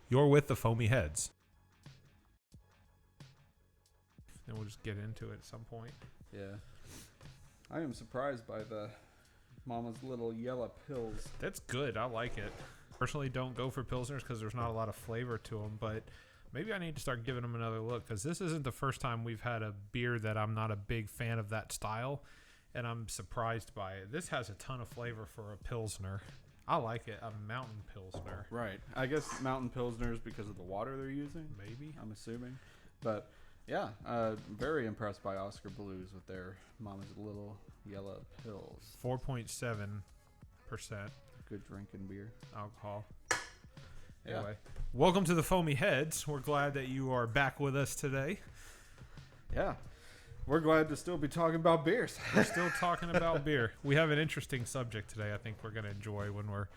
You're with the Foamy Heads. And we'll just get into it at some point. Yeah. I am surprised by the Mama's Little Yellow Pills. That's good. I like it. Personally, don't go for Pilsners because there's not a lot of flavor to them, but maybe I need to start giving them another look because this isn't the first time we've had a beer that I'm not a big fan of that style, and I'm surprised by it. This has a ton of flavor for a Pilsner. I like it. A mountain Pilsner. Right. I guess mountain Pilsners because of the water they're using. Maybe. I'm assuming. But, yeah, very impressed by Oskar Blues with their Mama's Little Yellow Pills. 4.7% Good drinking beer. alcohol. Yeah. Anyway, welcome to the Foamy Heads. We're glad that you are back with us today. Yeah. We're glad to still be talking about beers. We're still talking about beer. We have an interesting subject today I think we're going to enjoy when we're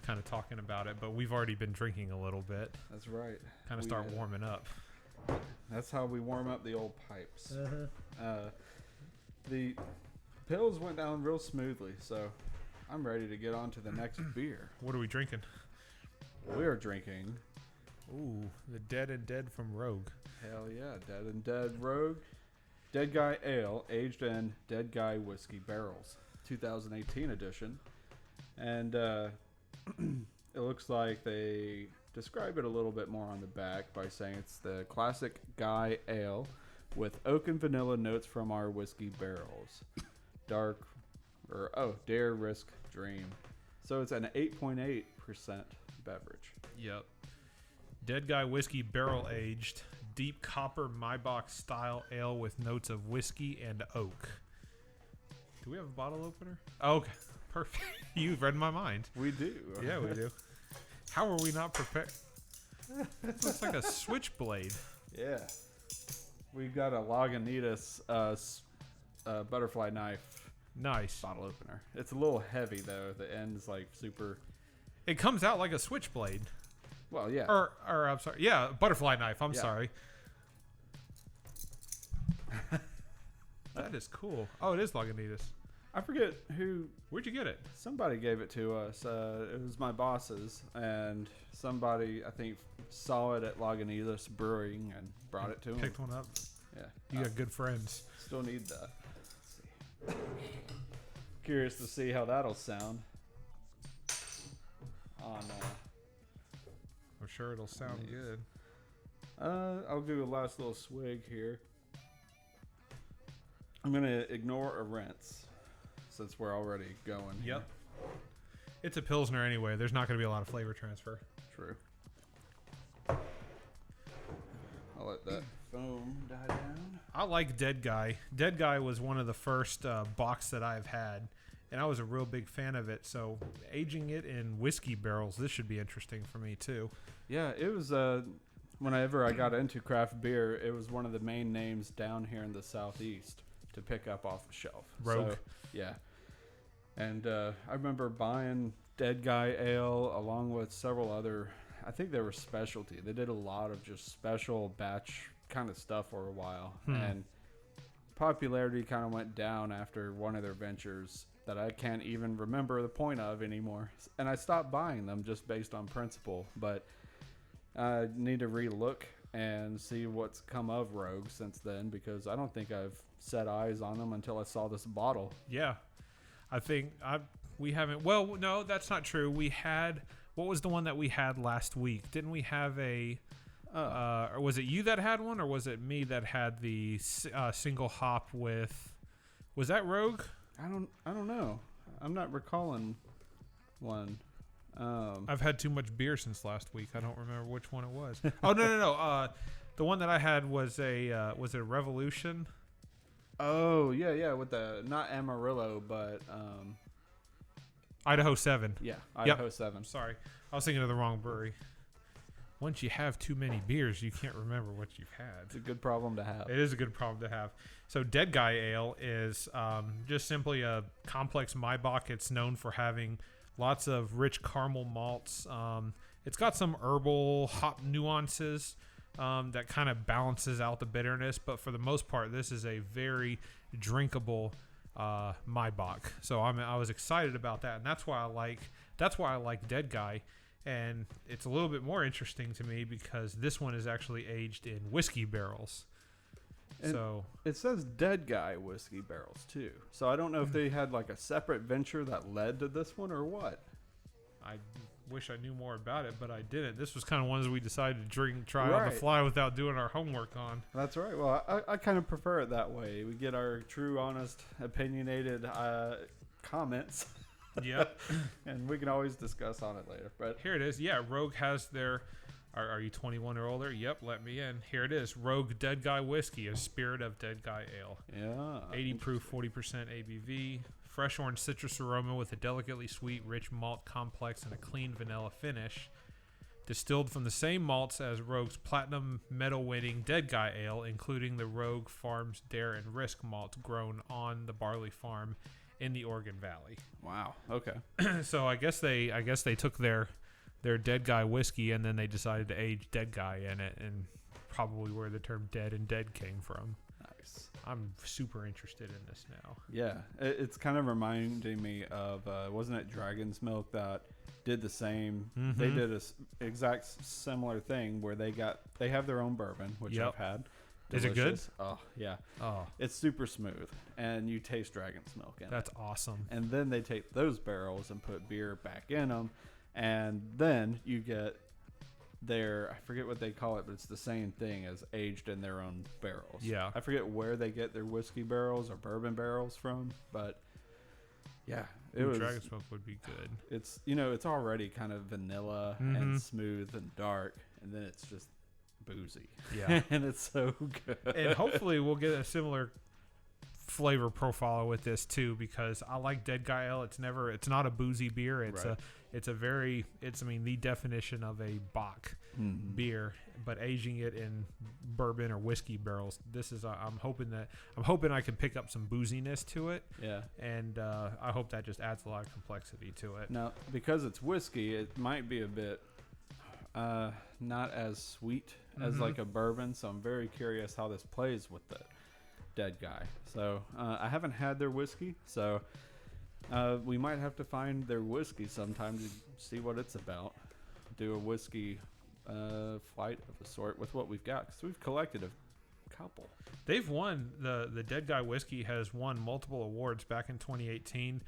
kind of talking about it, but we've already been drinking a little bit. That's right. Kind of start warming up. That's how we warm up the old pipes. The pills went down real smoothly, so I'm ready to get on to the next beer. What are we drinking? We're drinking... Ooh, the Dead and Dead from Rouge. Hell yeah, Dead and Dead Rogue. Dead Guy Ale, aged in Dead Guy Whiskey Barrels. 2018 edition. And it looks like they describe it a little bit more on the back by saying it's the classic Guy Ale with oak and vanilla notes from our whiskey barrels. Dare, Risk, Dream. So it's an 8.8% beverage. Yep. Dead Guy Whiskey Barrel Aged Deep Copper Maibach Style Ale with notes of whiskey and oak. Do we have a bottle opener? Oh, okay. Perfect. You've read my mind. We do. Yeah, we do. How are we not prepared? Looks like a switchblade. Yeah. We've got a Lagunitas butterfly knife Nice. bottle opener. It's a little heavy, though. The end's like super... It comes out like a switchblade. Well, yeah. Or I'm sorry. Yeah, butterfly knife. I'm Yeah. sorry. That is cool. Oh, it is Lagunitas. I forget who... Where'd you get it? Somebody gave it to us. It was my boss's, and somebody, I think, saw it at Lagunitas Brewing and brought it to him. Picked one up. Yeah. You got good friends. Still need that. Let's see. Curious to see how that'll sound. On... I'm sure it'll sound Nice. good. I'll do a last little swig here. I'm going to ignore a rinse since we're already going. Yep. It's a Pilsner anyway. There's not going to be a lot of flavor transfer. True. I'll let that foam die down. I like Dead Guy. Dead Guy was one of the first box that I've had, and I was a real big fan of it. So aging it in whiskey barrels, this should be interesting for me too. Yeah, it was whenever I got into craft beer, it was one of the main names down here in the southeast to pick up off the shelf. Rogue. So, yeah. And I remember buying Dead Guy Ale along with several other, I think they were specialty. They did a lot of just special batch kind of stuff for a while. And popularity kind of went down after one of their ventures that I can't even remember the point of anymore. And I stopped buying them just based on principle. But I need to relook and see what's come of Rogue since then, because I don't think I've set eyes on them until I saw this bottle. Yeah. I think we haven't. Well, no, that's not true. We had. What was the one that we had last week? Didn't we have a? Or was it you that had one, or was it me that had the single hop with? Was that Rogue? I don't know. I'm not recalling one. I've had too much beer since last week. I don't remember which one it was. Oh no. The one that I had was was it a Revolution? Oh yeah, with the not Amarillo, but Idaho 7. yeah, Idaho 7. I'm sorry, I was thinking of the wrong brewery. Once you have too many beers, you can't remember what you've had. It's a good problem to have. It is a good problem to have. So Dead Guy Ale is just simply a complex Maibach. It's known for having lots of rich caramel malts. It's got some herbal hop nuances that kind of balances out the bitterness. But for the most part, this is a very drinkable Maibach. So I was excited about that, and that's why I like Dead Guy. And it's a little bit more interesting to me because this one is actually aged in whiskey barrels. And so it says Dead Guy whiskey barrels too. So I don't know if they had like a separate venture that led to this one or what. I wish I knew more about it, but I didn't. This was kind of ones we decided to try on the fly without doing our homework on. That's right. Well, I kind of prefer it that way. We get our true, honest, opinionated comments. Yep. And we can always discuss on it later. But here it is. Yeah, Rogue has their... Are you 21 or older? Yep, let me in. Here it is. Rogue Dead Guy Whiskey, a spirit of Dead Guy Ale. Yeah. 80 proof, 40% ABV. Fresh orange citrus aroma with a delicately sweet, rich malt complex and a clean vanilla finish. Distilled from the same malts as Rogue's platinum medal-winning Dead Guy Ale, including the Rogue Farms Dare and Risk malts grown on the barley farm in the Oregon Valley. Wow. Okay. So I guess they took their Dead Guy whiskey and then they decided to age Dead Guy in it, and probably where the term dead and dead came from. Nice. I'm super interested in this now. Yeah, it's kind of reminding me of wasn't it Dragon's Milk that did the same? Mm-hmm. They did a exact similar thing where they have their own bourbon, which I've had. Delicious. Is it good? Oh yeah. Oh, it's super smooth, and you taste Dragon's Milk in it. That's awesome. And then they take those barrels and put beer back in them, and then you get their, I forget what they call it, but it's the same thing as aged in their own barrels. Yeah. I forget where they get their whiskey barrels or bourbon barrels from, but yeah, Dragon's Milk would be good. It's, it's already kind of vanilla and smooth and dark, and then it's just boozy. Yeah. And it's so good. And hopefully we'll get a similar flavor profile with this too, because I like Dead Guy Ale. It's not a boozy beer. It's right. The definition of a Bock beer, but aging it in bourbon or whiskey barrels. This is I'm hoping I can pick up some booziness to it. Yeah. And I hope that just adds a lot of complexity to it. Now, because it's whiskey, it might be a bit not as sweet as like a bourbon, so I'm very curious how this plays with the Dead Guy. So I haven't had their whiskey, so we might have to find their whiskey sometime to see what it's about. Do a whiskey flight of a sort with what we've got, because we've collected a couple. They've won, the Dead Guy whiskey has won multiple awards back in 2018.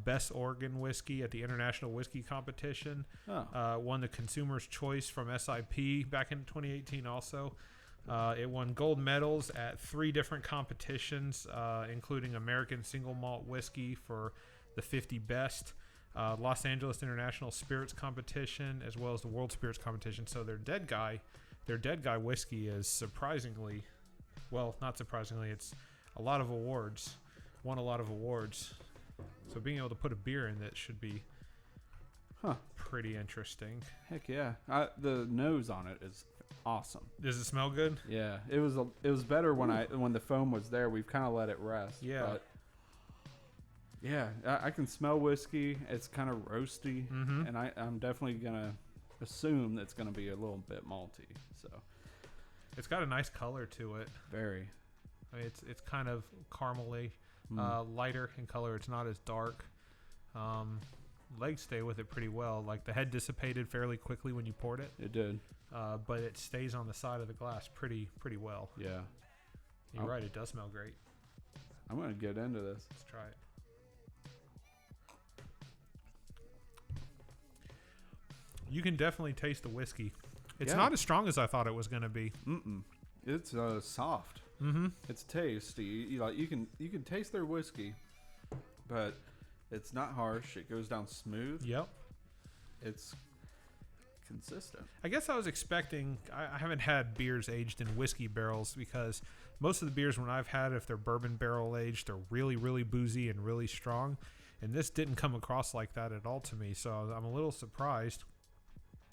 Best Oregon whiskey at the International Whiskey Competition. Won the Consumer's Choice from SIP back in 2018 also. It won gold medals at 3 different competitions, including American Single Malt Whiskey for the 50 Best, Los Angeles International Spirits Competition, as well as the World Spirits Competition. So their Dead Guy whiskey is surprisingly, well, not surprisingly, it's a lot of awards, won a lot of awards. So being able to put a beer in that should be pretty interesting. Heck yeah. The nose on it is awesome. Does it smell good? Yeah, it was better when the foam was there. We've kind of let it rest. Yeah. But yeah, I can smell whiskey. It's kind of roasty, and I'm definitely gonna assume that's gonna be a little bit malty. So it's got a nice color to it. Very. I mean, it's kind of caramely, lighter in color. It's not as dark. Legs stay with it pretty well. Like the head dissipated fairly quickly when you poured it. It did. But it stays on the side of the glass pretty well. Yeah. You're right. It does smell great. I'm going to get into this. Let's try it. You can definitely taste the whiskey. It's not as strong as I thought it was going to be. It's soft. It's tasty. You can taste their whiskey, but it's not harsh. It goes down smooth. Yep. It's consistent. I guess I was expecting. I haven't had beers aged in whiskey barrels because most of the beers when I've had, if they're bourbon barrel aged, they're really, really boozy and really strong. And this didn't come across like that at all to me, so I'm a little surprised.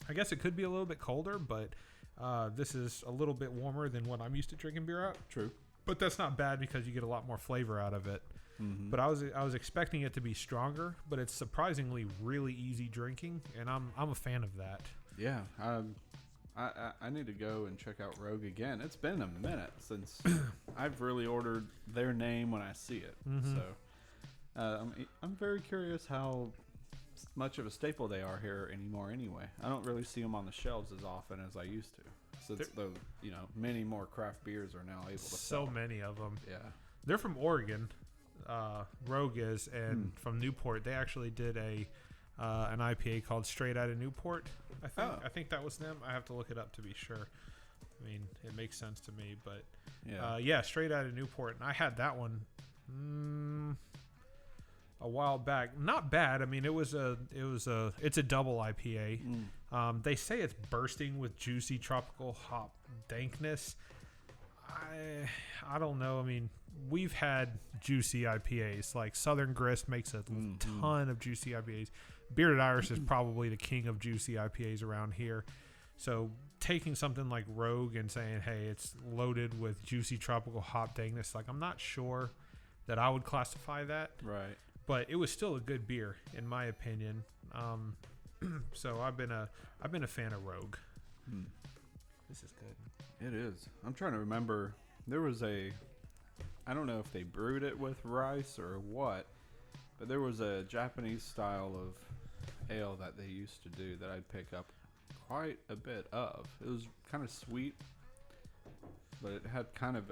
I guess it could be a little bit colder, but this is a little bit warmer than what I'm used to drinking beer at. True. But that's not bad because you get a lot more flavor out of it. But I was expecting it to be stronger, but it's surprisingly really easy drinking, and I'm a fan of that. Yeah, I need to go and check out Rogue again. It's been a minute since I've really ordered their name when I see it. So I'm very curious how much of a staple they are here anymore. Anyway, I don't really see them on the shelves as often as I used to. Since the many more craft beers are now able to so sell. many of them. Yeah, they're from Oregon. Rouge is, and from Newport. They actually did an IPA called Straight Outta Newport. I think that was them. I have to look it up to be sure. I mean, it makes sense to me, but Straight Outta Newport, and I had that one a while back. Not bad. I mean, it's a double IPA. They say it's bursting with juicy tropical hop dankness. I don't know. I mean, we've had juicy IPAs. Like Southern Grist makes a ton of juicy IPAs. Bearded Iris is probably the king of juicy IPAs around here. So taking something like Rouge and saying, hey, it's loaded with juicy tropical hop dankness, like I'm not sure that I would classify that. Right. But it was still a good beer, in my opinion. So I've been a fan of Rouge. This is good. It is. I'm trying to remember. There was I don't know if they brewed it with rice or what, but there was a Japanese style of ale that they used to do that I'd pick up quite a bit of. It was kind of sweet, but it had kind of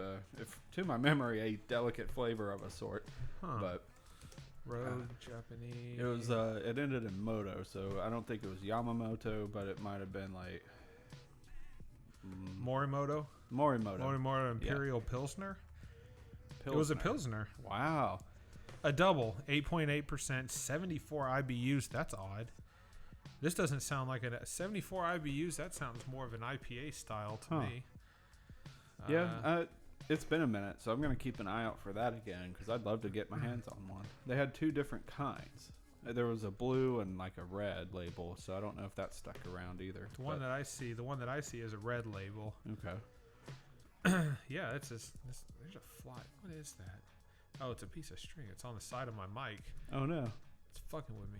to my memory, a delicate flavor of a sort. But Rouge Japanese. It was. It ended in moto, so I don't think it was Yamamoto, but it might have been like Morimoto Imperial Pilsner. It was a Pilsner. Wow. A double, 8.8%, 74 IBUs. That's odd. This doesn't sound like 74 IBUs. That sounds more of an IPA style to me. It's been a minute, so I'm going to keep an eye out for that again because I'd love to get my hands on one. They had two different kinds. There was a blue and like a red label, so I don't know if that stuck around either. The one that I see is a red label. Okay. Yeah, there's a fly. What is that? Oh, it's a piece of string. It's on the side of my mic. Oh no. It's fucking with me.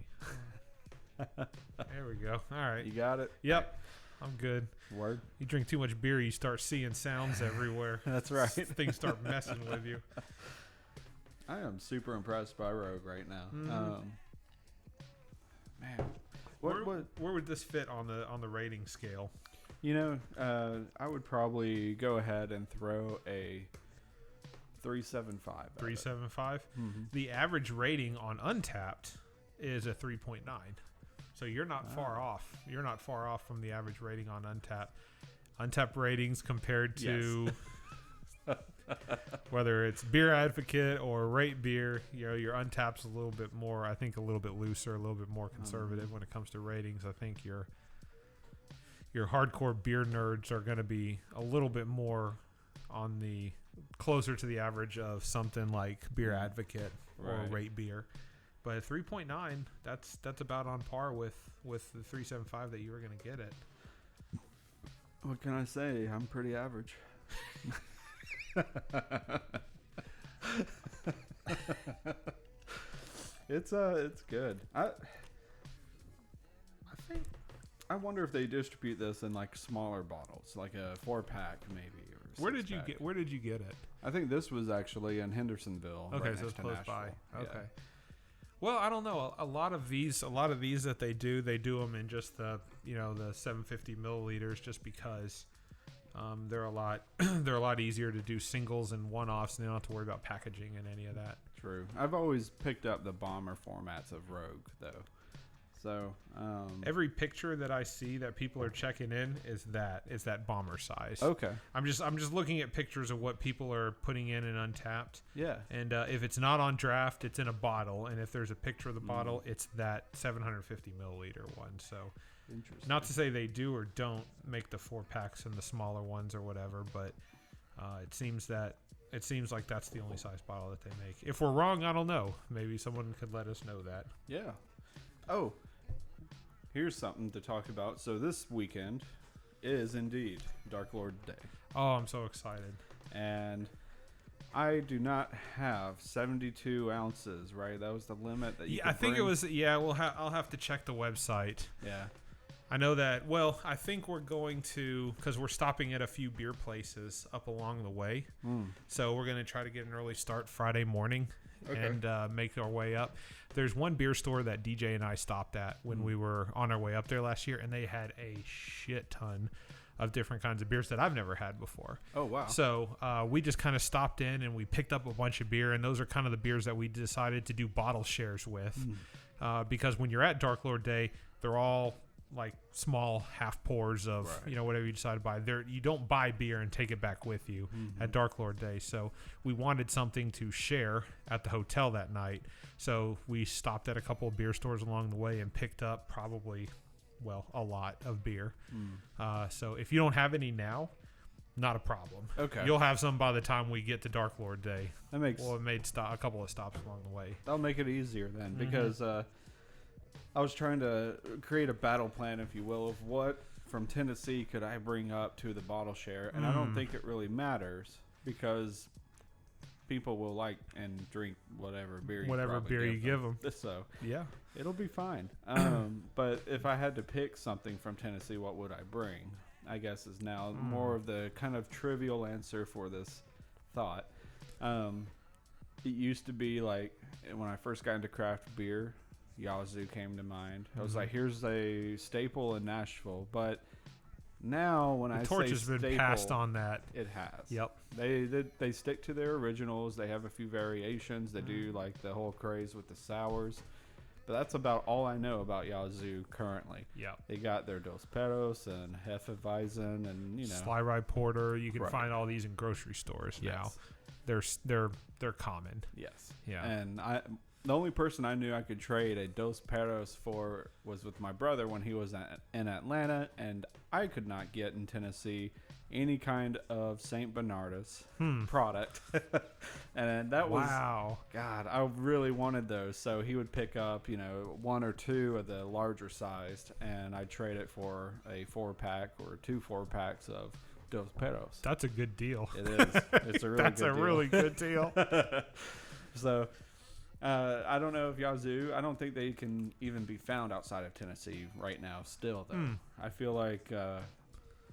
There we go. All right. You got it? Yep. I'm good. Word. You drink too much beer, you start seeing sounds everywhere. That's right. Things start messing with you. I am super impressed by Rouge right now. Man, where would this fit on the rating scale? I would probably go ahead and throw a 3.75. 3.75. Mm-hmm. The average rating on Untapped is a 3.9. So you're not far off. You're not far off from the average rating on Untapped. Untapped ratings compared to whether it's Beer Advocate or Rate Beer, your Untapped's a little bit more, I think a little bit looser, a little bit more conservative when it comes to ratings. I think your hardcore beer nerds are going to be a little bit more on the closer to the average of something like Beer Advocate or Rate Beer. But 3.9, that's about on par with the 3.75 that you were going to get it. What can I say? I'm pretty average. It's good. I wonder if they distribute this in like smaller bottles, like a 4-pack maybe. Or Where did you get it? I think this was actually in Hendersonville. Okay, right so it's close by. Okay. Yeah. Well, I don't know. A lot of these that they do them in just the 750 milliliters, just because they're a lot easier to do singles and one-offs, and they don't have to worry about packaging and any of that. True. I've always picked up the bomber formats of Rouge though. So every picture that I see that people are checking in is that bomber size. Okay. I'm just looking at pictures of what people are putting in Untapped. Yeah. And if it's not on draft, it's in a bottle, and if there's a picture of the bottle, it's that 750 milliliter one. So, interesting. Not to say they do or don't make the 4-packs and the smaller ones or whatever, but it seems like that's the only size bottle that they make. If we're wrong, I don't know. Maybe someone could let us know that. Yeah. Oh. Here's something to talk about. So this weekend is indeed Dark Lord Day. Oh, I'm so excited. And I do not have 72 ounces, right? That was the limit that you could I think bring? it was, I'll have to check the website. Yeah. I know that, well, I think we're going to, because we're stopping at a few beer places up along the way. So we're going to try to get an early start Friday morning and make our way up. There's one beer store that DJ and I stopped at when we were on our way up there last year, and they had a shit ton of different kinds of beers that I've never had before. Oh, wow. So we just kind of stopped in and we picked up a bunch of beer, and those are kind of the beers that we decided to do bottle shares with. Because when you're at Dark Lord Day, they're all like small half pours of whatever you decide to buy. You don't buy beer and take it back with you at Dark Lord Day. So we wanted something to share at the hotel that night. So we stopped at a couple of beer stores along the way and picked up probably a lot of beer. So if you don't have any now, not a problem. Okay. You'll have some by the time we get to Dark Lord Day. That makes it made a couple of stops along the way. That'll make it easier then, because I was trying to create a battle plan, if you will, of what from Tennessee could I bring up to the bottle share, and I don't think it really matters because people will like and drink whatever beer you give them. So yeah, it'll be fine. But if I had to pick something from Tennessee, what would I bring? I guess is now more of the kind of trivial answer for this thought. It used to be like when I first got into craft beer, Yazoo came to mind. I was like, here's a staple in Nashville. But now when I say torch has been staple, passed on that. It has. Yep. They stick to their originals. They have a few variations. They do like the whole craze with the sours. But that's about all I know about Yazoo currently. Yeah. They got their Dos Perros and Hefeweizen and Sly Rye Porter. You can find all these in grocery stores now. They're common. Yes. Yeah. And the only person I knew I could trade a Dos Perros for was with my brother when he was in Atlanta, and I could not get in Tennessee any kind of St. Bernardus product. And that was, God, I really wanted those. So he would pick up, one or two of the larger sized, and I'd trade it for a 4-pack or 2 4-packs of Dos Perros. That's a good deal. It is. It's a really good deal. Really good deal. So I don't know if Yazoo, I don't think they can even be found outside of Tennessee right now still, though. I feel like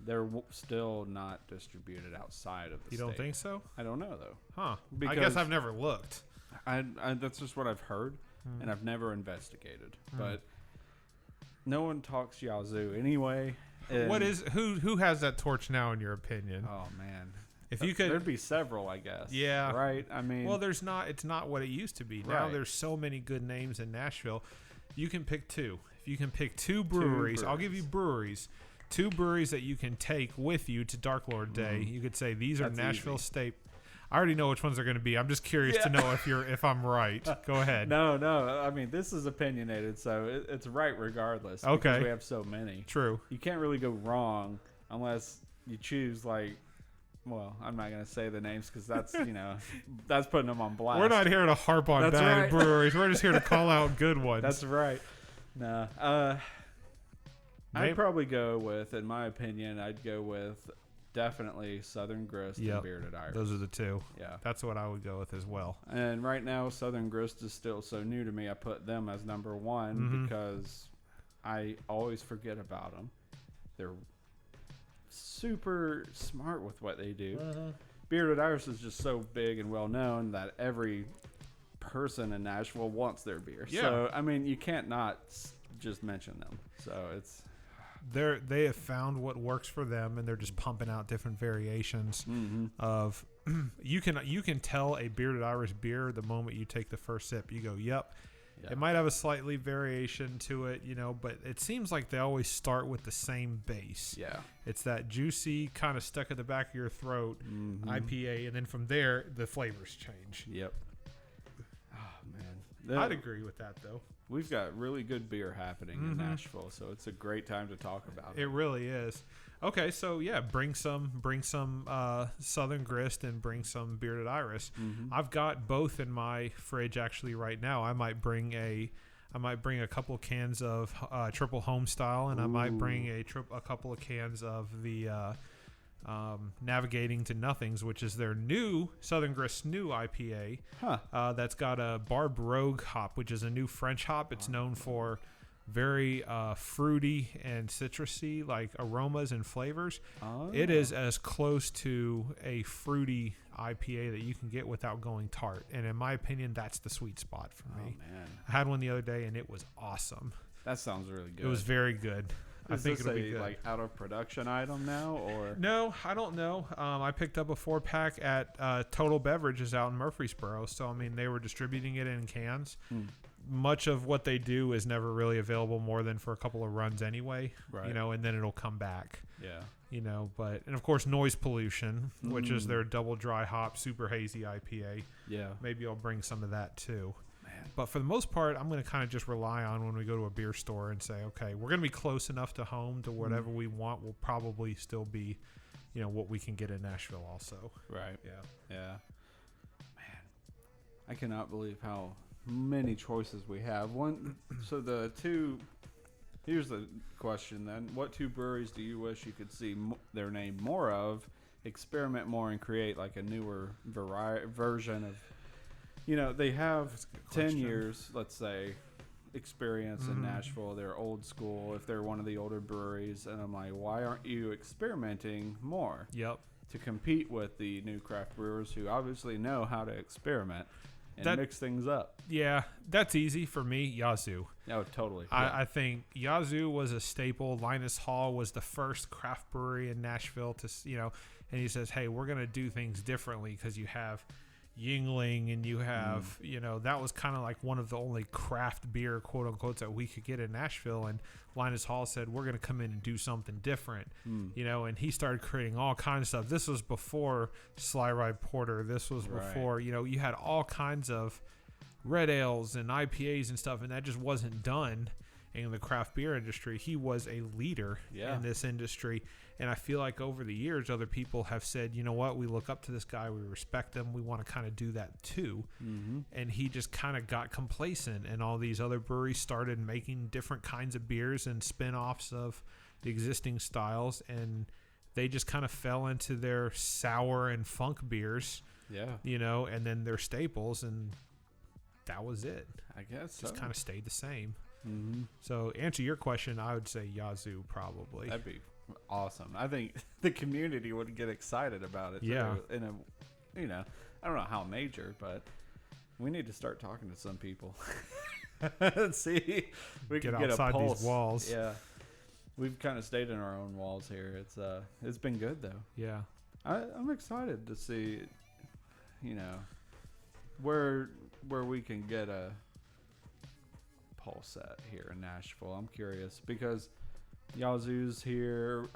they're still not distributed outside of the state. You don't think so? I don't know, though. Huh. I guess I've never looked. I that's just what I've heard, and I've never investigated. But no one talks Yazoo anyway. Who has that torch now, in your opinion? Oh, man. If you could, there'd be several, I guess. Yeah. Right? I mean, well, it's not what it used to be. Now there's so many good names in Nashville. You can pick 2. If you can pick 2 breweries, I'll give you breweries. 2 breweries that you can take with you to Dark Lord Day. You could say these are Nashville State. I already know which ones they're going to be. I'm just curious to know if I'm right. Go ahead. No. I mean, this is opinionated, so it's right regardless. Okay. Because we have so many. True. You can't really go wrong unless you choose like. Well, I'm not going to say the names because that's, that's putting them on blast. We're not here to harp on bad breweries. We're just here to call out good ones. That's right. No. I'd probably go with, in my opinion, I'd go with definitely Southern Grist and Bearded Iris. Those are the 2. Yeah. That's what I would go with as well. And right now, Southern Grist is still so new to me. I put them as number 1 because I always forget about them. They're super smart with what they do. Bearded Iris is just so big and well known that every person in Nashville wants their beer. Yeah. So I mean, you can't not just mention them. So it's they have found what works for them, and they're just pumping out different variations of. You can tell a Bearded Iris beer the moment you take the first sip. You go, yep. It might have a slightly variation to it, but it seems like they always start with the same base. Yeah. It's that juicy, kind of stuck at the back of your throat IPA, and then from there, the flavors change. Yep. Oh, man. I'd agree with that, though. We've got really good beer happening in Nashville, so it's a great time to talk about it. It really is. Okay, so bring some Southern Grist and bring some Bearded Iris. I've got both in my fridge actually right now. I might bring a couple of cans of Triple Home Style, and I might bring a couple of cans of the Navigating to Nothings, which is their new Southern Grist new IPA. That's got a Barb Rogue hop, which is a new French hop. It's known for very fruity and citrusy, like aromas and flavors. Oh. It is as close to a fruity IPA that you can get without going tart. And in my opinion, that's the sweet spot for me. Man. I had one the other day and it was awesome. That sounds really good. It was very good. I think this it'll be a good. like out of production item now, or No, I don't know. I picked up a 4-pack at Total Beverages out in Murfreesboro. So, I mean, they were distributing it in cans. Much of what they do is never really available more than for a couple of runs anyway, Right. you know, and then it'll come back, yeah. you know, and of course Noise Pollution, which is their double dry hop, super hazy IPA. Yeah. Maybe I'll bring some of that too. Man. But for the most part, I'm going to kind of just rely on when we go to a beer store and say, okay, we're going to be close enough to home to whatever we want will probably still be, you know, what we can get in Nashville also. Right. Yeah. Yeah. Man, I cannot believe how many choices we have. So here's the question then. What 2 breweries do you wish you could see their name more of, experiment more, and create like a newer version of, you know, they have 10 years, let's say, experience in Nashville. They're old school if they're one of the older breweries. And I'm like, why aren't you experimenting more? Yep. To compete with the new craft brewers who obviously know how to experiment and mix things up. Yeah, that's easy for me. Yazoo. Oh, totally. I think Yazoo was a staple. Linus Hall was the first craft brewery in Nashville to, you know, and he says, hey, we're going to do things differently because you have Yingling and you have, you know, that was kind of like one of the only craft beer, quote unquote, that we could get in Nashville. And Linus Hall said, we're going to come in and do something different, you know, and he started creating all kinds of stuff. This was before Sly Ride Porter. This was before, you know, you had all kinds of red ales and IPAs and stuff, and that just wasn't done in the craft beer industry. He was a leader in this industry. And I feel like over the years, other people have said, you know what, we look up to this guy, we respect him, we want to kind of do that too. And he just kind of got complacent, and all these other breweries started making different kinds of beers and spin-offs of the existing styles, and they just kind of fell into their sour and funk beers, you know, and then their staples, and that was it. I guess just kind of stayed the same. Mm-hmm. So, answer your question, I would say Yazoo probably. That'd be awesome. I think the community would get excited about it. Yeah. Too, in a, you know, I don't know how major, but we need to start talking to some people. See, we get can get outside a pulse. these walls. Yeah, we've kind of stayed in our own walls here. It's been good though. Yeah, I'm excited to see, you know, where we can get a pulse at here in Nashville. I'm curious because Yazoo's here.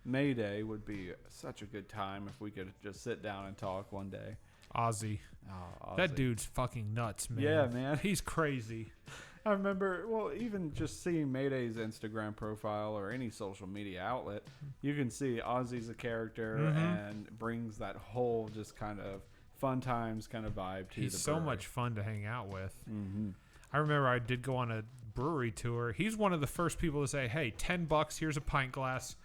May Day would be such a good time if we could just sit down and talk one day. Ozzy. Oh, Ozzy. That dude's fucking nuts, man. Yeah, man. He's crazy. I remember, well, even just seeing Mayday's Instagram profile or any social media outlet, you can see Ozzy's a character and brings that whole just kind of fun times kind of vibe to He's the so brewery. much fun to hang out with. Mm-hmm. I remember I did go on a brewery tour. He's one of the first people to say, hey, $10, here's a pint glass.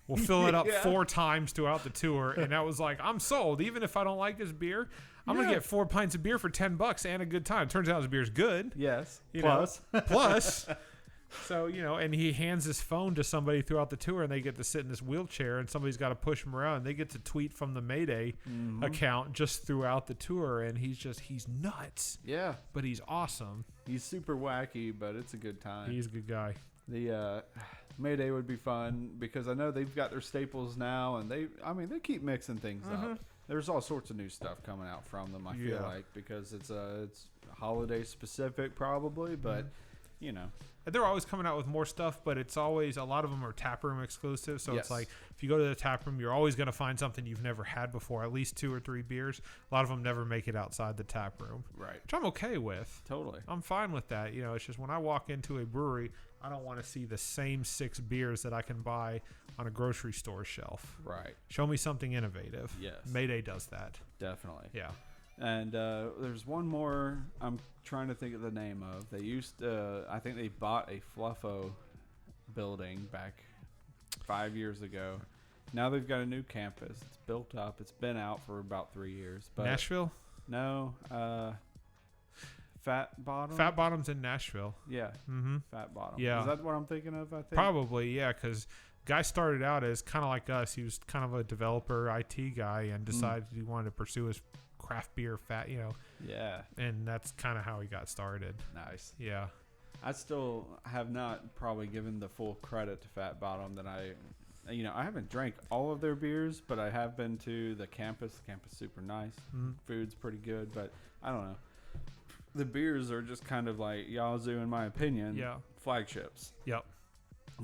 We'll fill it up 4 times throughout the tour. And I was like, I'm sold. Even if I don't like this beer, I'm going to get 4 pints of beer for $10 and a good time. Turns out his beer's good. Yes. You Plus. know? Plus. So, you know, and he hands his phone to somebody throughout the tour, and they get to sit in this wheelchair, and somebody's got to push him around. And they get to tweet from the Mayday account just throughout the tour, and he's nuts. Yeah. But he's awesome. He's super wacky, but it's a good time. He's a good guy. The Mayday would be fun because I know they've got their staples now, and they keep mixing things up. There's all sorts of new stuff coming out from them. I feel like because it's holiday specific probably, but you know. They're always coming out with more stuff, but it's always, a lot of them are taproom exclusive. So it's like, if you go to the taproom, you're always going to find something you've never had before, at least 2 or 3 beers. A lot of them never make it outside the taproom. Right. Which I'm okay with. Totally. I'm fine with that. You know, it's just when I walk into a brewery, I don't want to see the same 6 beers that I can buy on a grocery store shelf. Right. Show me something innovative. Yes. Mayday does that. Definitely. Yeah. And there's one more I'm trying to think of the name of. They used I think they bought a Fluffo building back 5 years ago. Now they've got a new campus. It's built up. It's been out for about 3 years. But Nashville? No. Fat Bottom? Fat Bottom's in Nashville. Yeah. Mm-hmm. Fat Bottom. Yeah. Is that what I'm thinking of, I think? Probably, yeah, because guy started out as kind of like us. He was kind of a developer IT guy and decided he wanted to pursue his craft beer Yeah. and that's kind of how he got started. Nice. Yeah. I still have not probably given the full credit to Fat Bottom that I haven't drank all of their beers, but I have been to the campus. The campus is super nice. Mm-hmm. Food's pretty good, but I don't know. The beers are just kind of like Yazoo, in my opinion. Yeah. Flagships. Yep.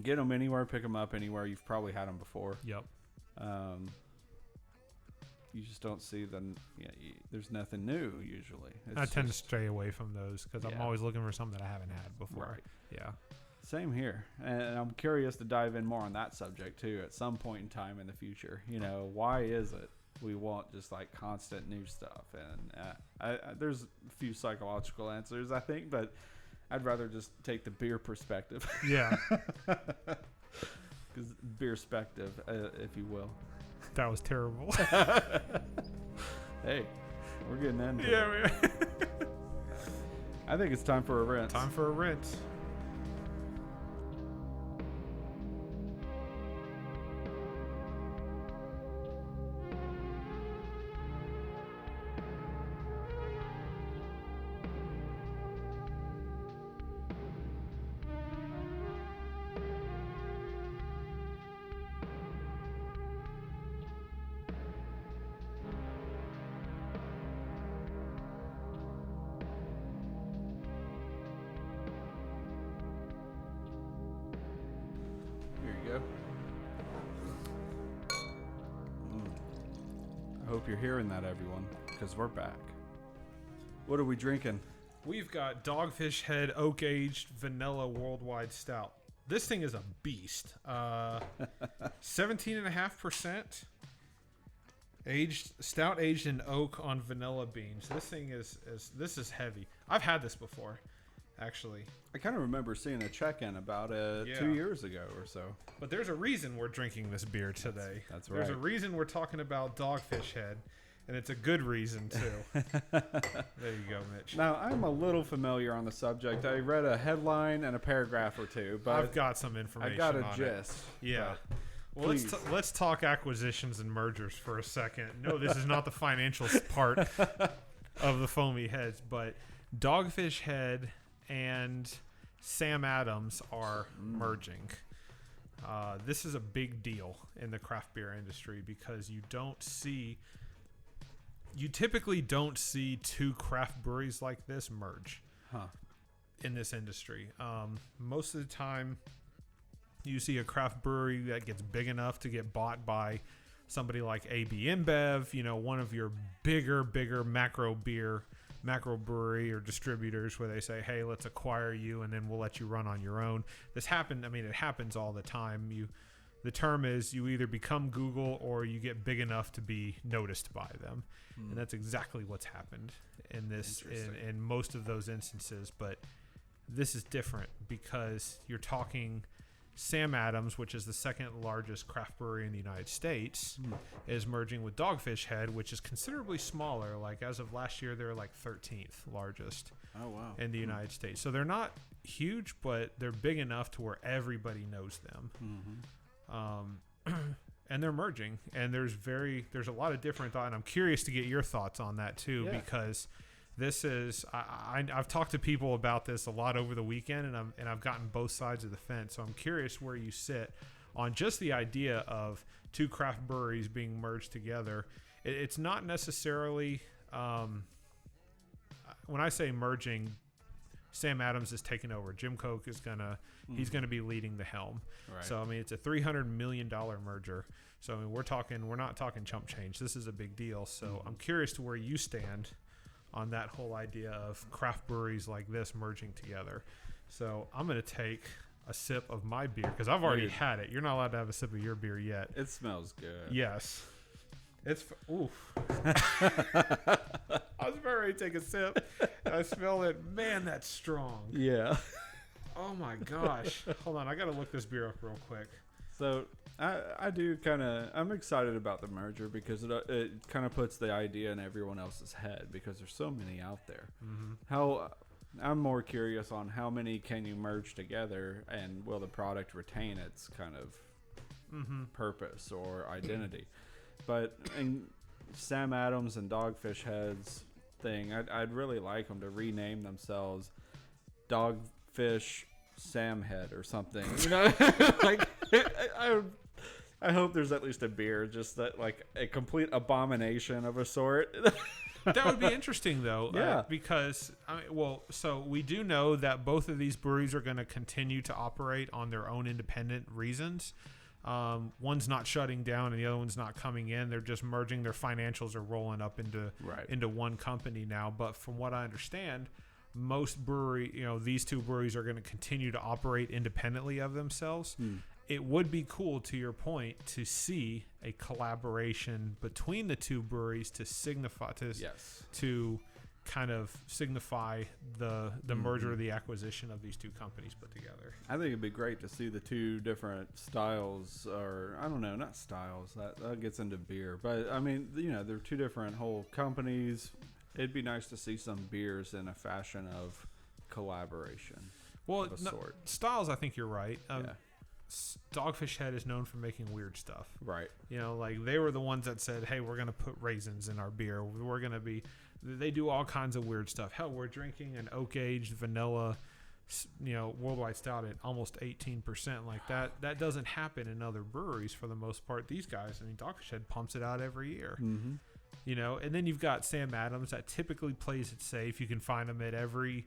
Get them anywhere, pick them up anywhere. You've probably had them before. Yep. You just don't see them. Yeah, there's nothing new usually. I tend to stray away from those because I'm always looking for something that I haven't had before. Right. Yeah. Same here. And I'm curious to dive in more on that subject too at some point in time in the future. Why is it we want just like constant new stuff? And there's a few psychological answers, I think, but I'd rather just take the beer perspective. Yeah. Because beer perspective, if you will. That was terrible. Hey, we're getting into it. Yeah. I think it's time for a rinse. Time for a rinse. Here you go. I hope you're hearing that, everyone, because we're back. What are we drinking? We've got Dogfish Head Oak Aged Vanilla World Wide Stout. This thing is a beast. 17.5% stout aged in oak on vanilla beans. This thing is heavy. I've had this before, actually. I kind of remember seeing a check-in about it 2 years ago or so. But there's a reason we're drinking this beer today. That's right. There's a reason we're talking about Dogfish Head, and it's a good reason too. There you go, Mitch. Now, I'm a little familiar on the subject. I read a headline and a paragraph or two, but I've got some information. I got a on gist. It. Yeah. Well, please. let's talk acquisitions and mergers for a second. No, this is not the financial part of the Foamy Heads, but Dogfish Head and Sam Adams are merging. This is a big deal in the craft beer industry because you typically don't see two craft breweries like this merge in this industry. Most of the time, you see a craft brewery that gets big enough to get bought by somebody like AB InBev, one of your bigger macro brewery or distributors where they say, hey, let's acquire you and then we'll let you run on your own. It happens all the time. The term is you either become Google or you get big enough to be noticed by them. And that's exactly what's happened in this, in most of those instances. But this is different because you're talking Sam Adams, which is the second largest craft brewery in the United States, is merging with Dogfish Head, which is considerably smaller. Like as of last year, they're like 13th largest in the United States. So they're not huge, but they're big enough to where everybody knows them. And they're merging, and there's a lot of different thought, and I'm curious to get your thoughts on that too, because this is I've talked to people about this a lot over the weekend, and I've gotten both sides of the fence. So I'm curious where you sit on just the idea of two craft breweries being merged together. It's not necessarily when I say merging, Sam Adams is taking over. Jim Koch is he's gonna be leading the helm. Right. So it's a $300 million merger. So we're not talking chump change. This is a big deal. So I'm curious to where you stand on that whole idea of craft breweries like this merging together. So I'm gonna take a sip of my beer because I've already had it. You're not allowed to have a sip of your beer yet. It smells good. Yes. Oof. I was about ready to take a sip, and I smelled it. Man, that's strong. Yeah. Oh my gosh. Hold on, I gotta look this beer up real quick. So I'm excited about the merger because it kind of puts the idea in everyone else's head because there's so many out there. How I'm more curious on how many can you merge together, and will the product retain its kind of purpose or identity. But in Sam Adams and Dogfish Head's thing, I'd really like them to rename themselves Dogfish Sam Head or something. You know, like I hope there's at least a beer, just that like a complete abomination of a sort. That would be interesting, though. Yeah. Because, so we do know that both of these breweries are going to continue to operate on their own independent reasons. One's not shutting down and the other one's not coming in. They're just merging. Their financials are rolling up into one company now. But from what I understand, most these two breweries are going to continue to operate independently of themselves. It would be cool, to your point, to see a collaboration between the two breweries to signify to kind of signify the merger or the acquisition of these two companies put together. I think it'd be great to see the two different styles, or I don't know, not styles. That gets into beer, but I mean, they're two different whole companies. It'd be nice to see some beers in a fashion of collaboration. Well, of a sort. Styles, I think you're right. Dogfish Head is known for making weird stuff. Right. Like they were the ones that said, hey, we're going to put raisins in our beer. They do all kinds of weird stuff. Hell, we're drinking an oak-aged vanilla, World Wide Stout at almost 18%. Like that doesn't happen in other breweries for the most part. These guys, Dogfish Head pumps it out every year. And then you've got Sam Adams that typically plays it safe. You can find them at every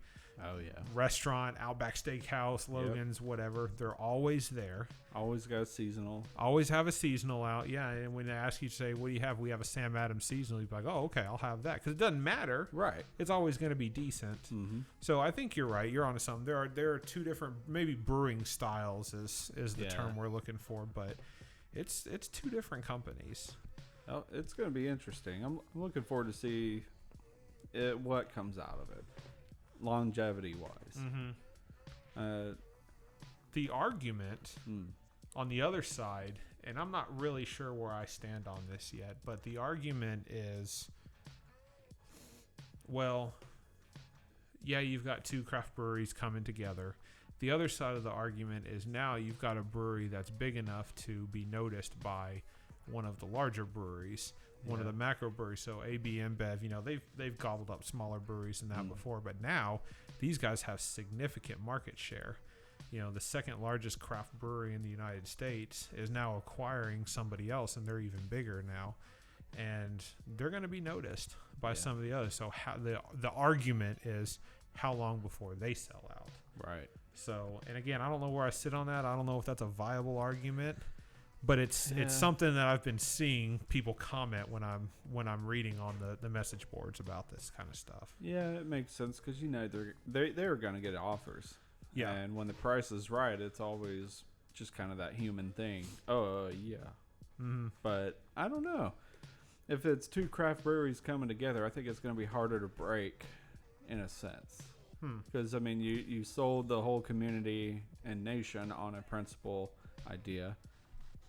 restaurant, Outback Steakhouse, Logan's, whatever. They're always there. Always got seasonal. Always have a seasonal out. Yeah, and when they ask you to say, what do you have? We have a Sam Adams seasonal. You'd be like, oh, okay, I'll have that. Because it doesn't matter. Right. It's always going to be decent. So I think you're right. You're onto something. There are two different, maybe brewing styles is the term we're looking for. But it's two different companies. Oh, it's going to be interesting. I'm looking forward to see what comes out of it, longevity wise. The argument on the other side, and I'm not really sure where I stand on this yet, but the argument is, you've got two craft breweries coming together. The other side of the argument is now you've got a brewery that's big enough to be noticed by one of the larger breweries, one of the macro breweries. So AB InBev, they've gobbled up smaller breweries than that before, but now these guys have significant market share. The second largest craft brewery in the United States is now acquiring somebody else, and they're even bigger now, and they're going to be noticed by some of the others. So the argument is how long before they sell out. Right. So, and again, I don't know where I sit on that. I don't know if that's a viable argument. But it's something that I've been seeing people comment when I'm reading on the message boards about this kind of stuff. Yeah, it makes sense because they're going to get offers. Yeah, and when the price is right, it's always just kind of that human thing. Oh yeah, but I don't know if it's two craft breweries coming together. I think it's going to be harder to break, in a sense, because you sold the whole community and nation on a principle idea.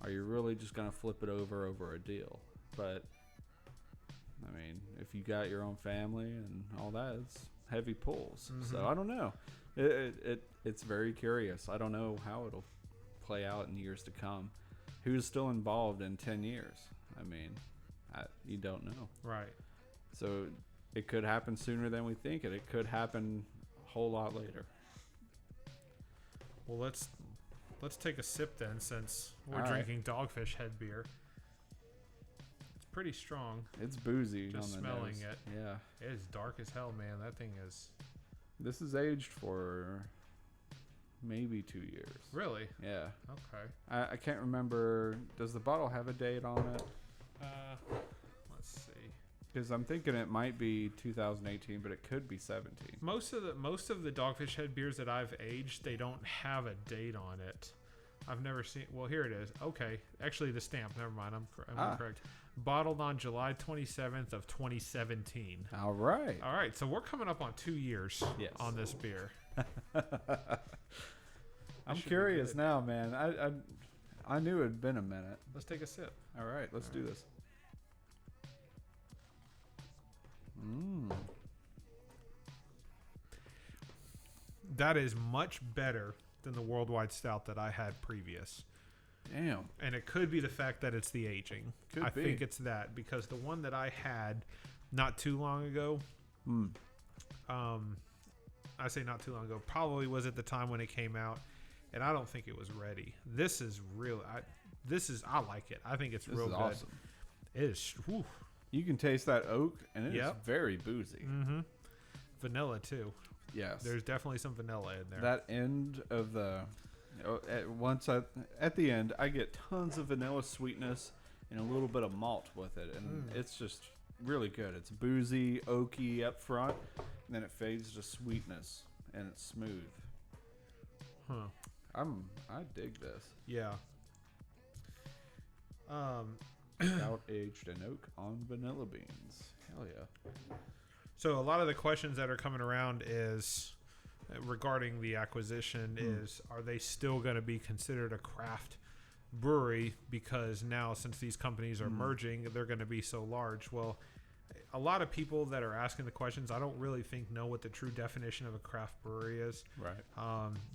Are you really just going to flip it over a deal? But, if you got your own family and all that, it's heavy pulls. So, I don't know. It's very curious. I don't know how it'll play out in years to come. Who's still involved in 10 years? You don't know. Right. So, it could happen sooner than we think it. It could happen a whole lot later. Well, Let's take a sip then, since we're drinking Dogfish Head beer. It's pretty strong. It's boozy. Just on the smelling nose. it. Yeah. It is dark as hell, man. That thing is... This is aged for maybe 2 years. Really? Yeah. Okay. I can't remember. Does the bottle have a date on it? Let's see. Because I'm thinking it might be 2018, but it could be 17. Most of the Dogfish Head beers that I've aged, they don't have a date on it. I've never seen. Well, here it is. Okay, actually the stamp. Never mind. I'm incorrect. Bottled on July 27th of 2017. All right. All right. So we're coming up on 2 years on this beer. I'm curious now, man. I knew it had been a minute. Let's take a sip. All right. Let's do this. That is much better than the World Wide Stout that I had previous. Damn. And it could be the fact that it's the aging. I think it's that, because the one that I had not too long ago, I say not too long ago, probably was at the time when it came out, and I don't think it was ready. This is real. I like it. I think it's real good. Awesome. It is. Whew. You can taste that oak, and it is very boozy. Mm-hmm. Vanilla too. Yes. There's definitely some vanilla in there. That end of the at the end, I get tons of vanilla sweetness and a little bit of malt with it, and it's just really good. It's boozy, oaky up front, and then it fades to sweetness, and it's smooth. Huh. I dig this. Yeah. Stout aged in oak on vanilla beans. Hell yeah. So a lot of the questions that are coming around is regarding the acquisition is, are they still going to be considered a craft brewery? Because now, since these companies are merging, they're going to be so large. Well, a lot of people that are asking the questions, I don't really think know what the true definition of a craft brewery is. Right.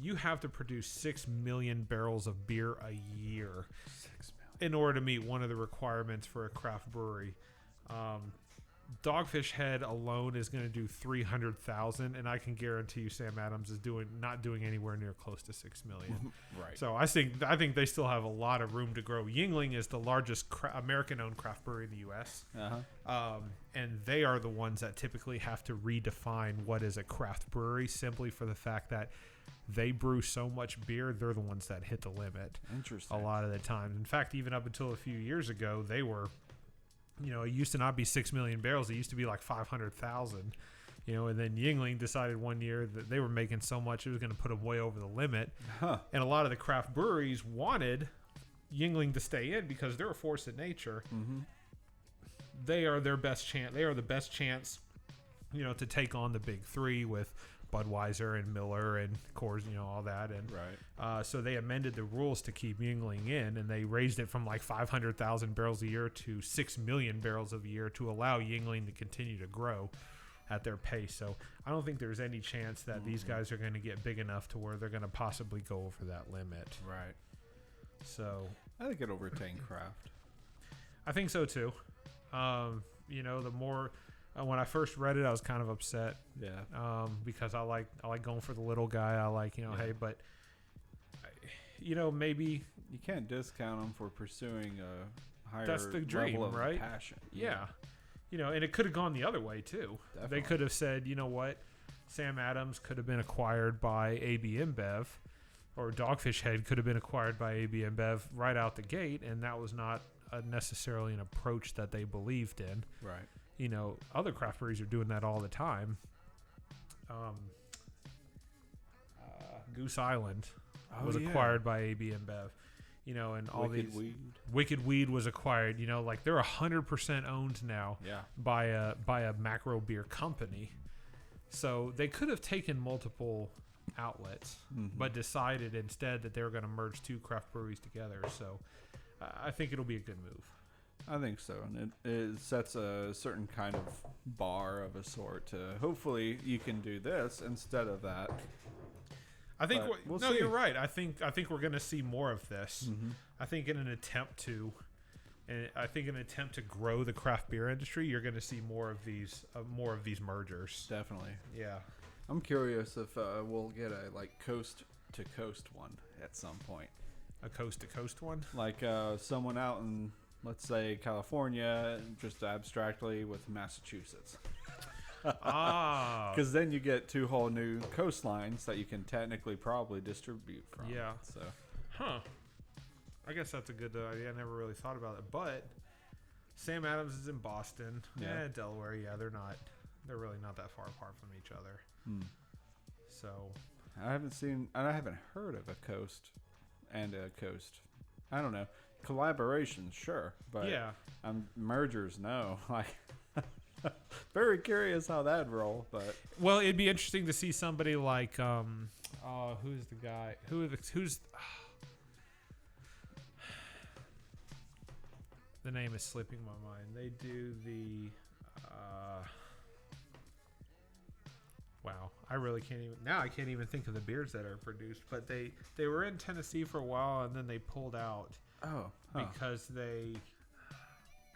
You have to produce 6 million barrels of beer a year 6 million. in order to meet one of the requirements for a craft brewery. Dogfish Head alone is going to do 300,000, and I can guarantee you Sam Adams is not doing anywhere near close to 6 million. Right. So I think they still have a lot of room to grow. Yuengling is the largest American-owned craft brewery in the U.S. And they are the ones that typically have to redefine what is a craft brewery, simply for the fact that they brew so much beer. They're the ones that hit the limit. Interesting. A lot of the time. In fact, even up until a few years ago, they were. It used to not be 6 million barrels. It used to be like 500,000, and then Yuengling decided one year that they were making so much it was going to put them way over the limit. And a lot of the craft breweries wanted Yuengling to stay in because they're a force of nature. They are their best chance. They are the best chance, to take on the big three with Budweiser and Miller and Coors, all that. And right. So they amended the rules to keep Yuengling in, and they raised it from like 500,000 barrels a year to 6 million barrels a year to allow Yuengling to continue to grow at their pace. So I don't think there's any chance that these guys are going to get big enough to where they're going to possibly go over that limit. Right. So I think it'll retain craft. I think so too. The more when I first read it, I was kind of upset. Yeah. Because I like going for the little guy. I like, hey, but maybe you can't discount them for pursuing a higher that's the dream, level of right? passion. Yeah. And it could have gone the other way too. Definitely. They could have said, you know what, Sam Adams could have been acquired by AB InBev, or Dogfish Head could have been acquired by AB InBev right out the gate, and that was not necessarily an approach that they believed in. Right. Other craft breweries are doing that all the time. Goose Island was acquired by AB InBev. And all Wicked Weed was acquired. They're 100% owned now. Yeah. By a macro beer company. So they could have taken multiple outlets, but decided instead that they were going to merge two craft breweries together. So I think it'll be a good move. I think so, and it sets a certain kind of bar of a sort to hopefully you can do this instead of that. I think we'll see. You're right. I think we're going to see more of this. I think in an attempt to grow the craft beer industry, you're going to see more of these mergers. Definitely. Yeah. I'm curious if we'll get a coast to coast one at some point. A coast to coast one, like someone out in, let's say, California, just abstractly with Massachusetts. Because then you get two whole new coastlines that you can technically probably distribute from. Yeah. So. I guess that's a good idea. I never really thought about it, but Sam Adams is in Boston. Yeah. Delaware. Yeah, they're really not that far apart from each other. So I haven't heard of a coast and a coast. I don't know. Collaborations, sure, but yeah, mergers, no. Very curious how that'd roll, but well, it'd be interesting to see somebody like who's the guy who's the name is slipping my mind. They do the wow, I really can't even now. I can't even think of the beers that are produced. But they were in Tennessee for a while, and then they pulled out. Oh, because they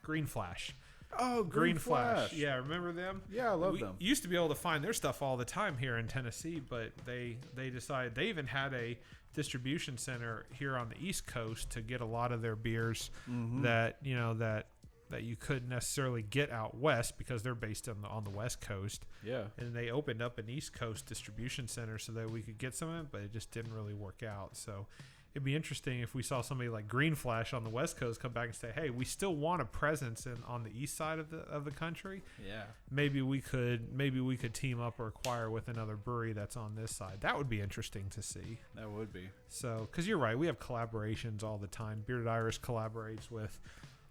Green Flash. Oh, Green Flash. Yeah, remember them? Yeah, I love them. Used to be able to find their stuff all the time here in Tennessee, but they decided they even had a distribution center here on the East Coast to get a lot of their beers that you couldn't necessarily get out west because they're based on the West Coast. Yeah. And they opened up an East Coast distribution center so that we could get some of it, but it just didn't really work out. So it'd be interesting if we saw somebody like Green Flash on the West Coast come back and say, "Hey, we still want a presence on the east side of the country. Yeah, maybe we could team up or acquire with another brewery that's on this side." That would be interesting to see. That would be. So, because you're right, we have collaborations all the time. Bearded Irish collaborates with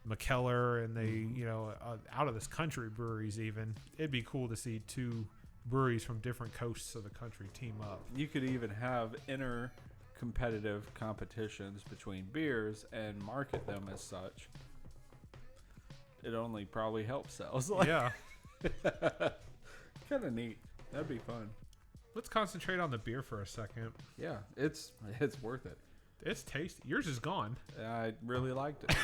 McKellar, and they, out of this country breweries even. It'd be cool to see two breweries from different coasts of the country team up. You could even have competitive competitions between beers and market them as such. It only probably helps sales. Yeah. Kind of neat. That'd be fun. Let's concentrate on the beer for a second. Yeah, it's worth it. It's tasty. Yours is gone. I really liked it.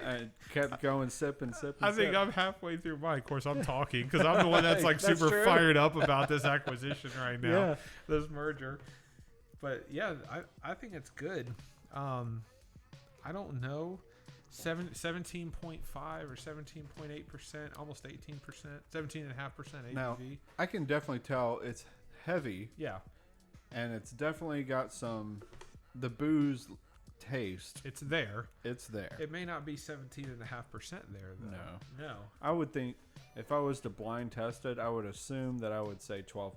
I kept going sip. I think I'm halfway through mine. Of course, I'm talking because I'm the one that's like super true. fired up about this acquisition right now. Yeah. This merger. But yeah, I think it's good. I don't know. 17.5 or 17.8%, almost 18%, 17.5% ABV. Now, I can definitely tell it's heavy. Yeah. And it's definitely got the booze taste. It's there. It's there. It may not be 17.5% there, though. No. I would think if I was to blind test it, I would assume that I would say 12%,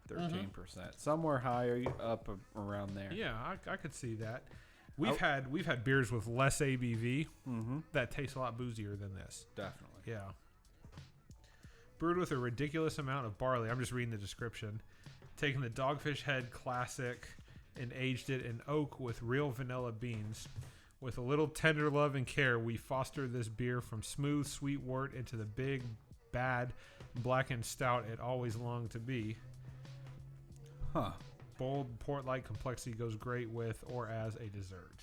13%. Somewhere higher up around there. Yeah, I could see that. We've had beers with less ABV that taste a lot boozier than this. Definitely. Yeah. Brewed with a ridiculous amount of barley. I'm just reading the description. Taking the Dogfish Head Classic and aged it in oak with real vanilla beans. With a little tender love and care, we foster this beer from smooth, sweet wort into the big, bad, blackened stout it always longed to be. Huh. Bold, port-like complexity goes great with or as a dessert.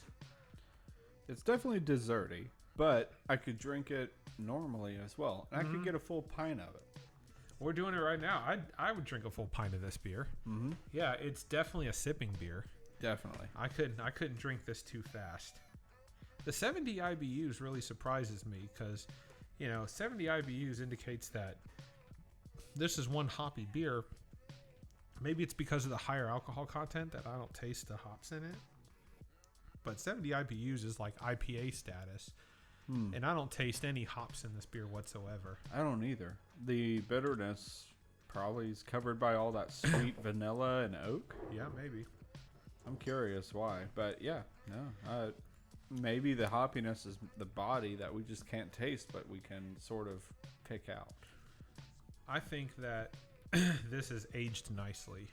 It's definitely desserty, but I could drink it normally as well. And I could get a full pint of it. We're doing it right now. I would drink a full pint of this beer. Mm-hmm. Yeah, it's definitely a sipping beer. Definitely. I couldn't drink this too fast. The 70 IBUs really surprises me because, 70 IBUs indicates that this is one hoppy beer. Maybe it's because of the higher alcohol content that I don't taste the hops in it. But 70 IBUs is like IPA status. And I don't taste any hops in this beer whatsoever. I don't either. The bitterness probably is covered by all that sweet vanilla and oak. Yeah, maybe. I'm curious why. But yeah, no. Maybe the hoppiness is the body that we just can't taste, but we can sort of pick out. I think that this is aged nicely.